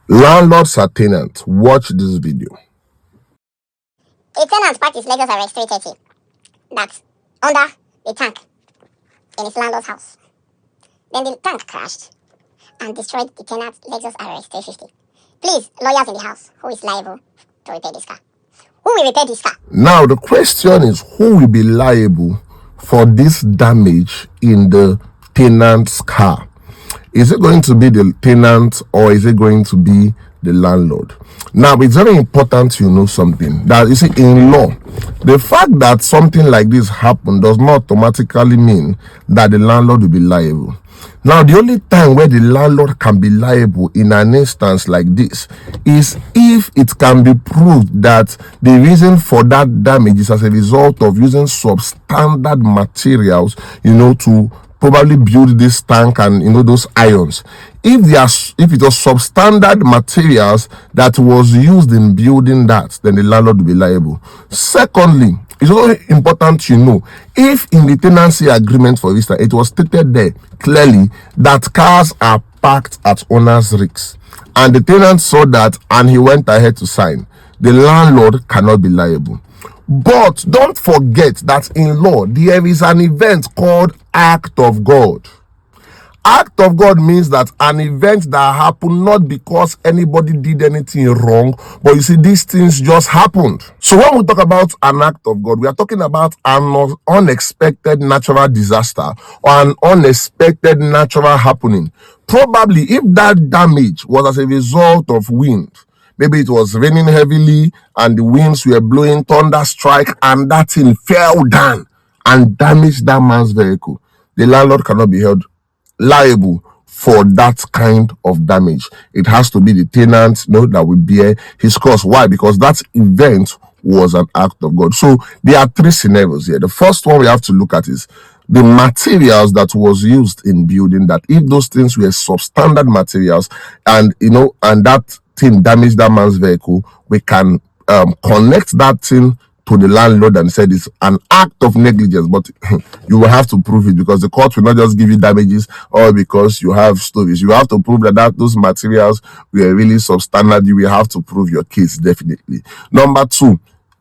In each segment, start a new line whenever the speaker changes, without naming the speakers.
Landlords are tenants. Watch this video.
A tenant parked his Lexus RX 330 that's under a tank in his landlord's house. Then the tank crashed and destroyed the tenant's Lexus RX 350. Please, lawyers in the house, who is liable to repair this car? Who will repair this car?
Now, the question is, who will be liable for this damage in the tenant's car? Is it going to be the tenant or is it going to be the landlord? Now, it's very important you know something. That you see, in law, the fact that something like this happened does not automatically mean that the landlord will be liable. Now, the only time where the landlord can be liable in an instance like this is if it can be proved that the reason for that damage is as a result of using substandard materials, to probably build this tank and those ions. If it was substandard materials that was used in building that, then the landlord will be liable. Secondly, it's also important if in the tenancy agreement, for instance, it was stated there clearly that cars are parked at owner's risk, and the tenant saw that and he went ahead to sign, the landlord cannot be liable. But don't forget that in law, there is an event called Act of God. Act of God means that an event that happened not because anybody did anything wrong, but you see, these things just happened. So when we talk about an act of God, we are talking about an unexpected natural disaster or an unexpected natural happening. Probably if that damage was as a result of wind, maybe it was raining heavily and the winds were blowing, thunder strike, and that thing fell down and damaged that man's vehicle, the landlord cannot be held liable for that kind of damage. It has to be the tenant that will bear his cost. Why? Because that event was an act of God. So there are three scenarios here. The first one we have to look at is the materials that was used in building that. If those things were substandard materials and and that thing damaged that man's vehicle, we can connect that thing to the landlord and said it's an act of negligence, but you will have to prove it, because the court will not just give you damages or because you have stories. You have to prove that those materials were really substandard. You will have to prove your case, definitely. Number two,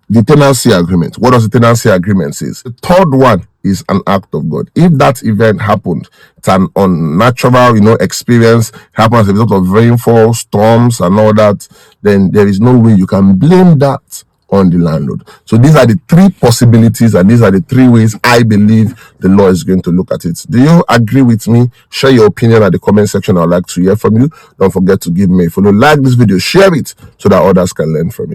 the tenancy agreement. What does the tenancy agreement say? The third one is an act of God. If that event happened, it's an unnatural, experience, happens as a result of rainfall, storms, and all that, then there is no way you can blame that on the landlord. So these are the three possibilities, and these are the three ways I believe the law is going to look at it. Do you agree with me? Share your opinion at the comment section. I'd like to hear from you. Don't forget to give me a follow, like this video, share it so that others can learn from it.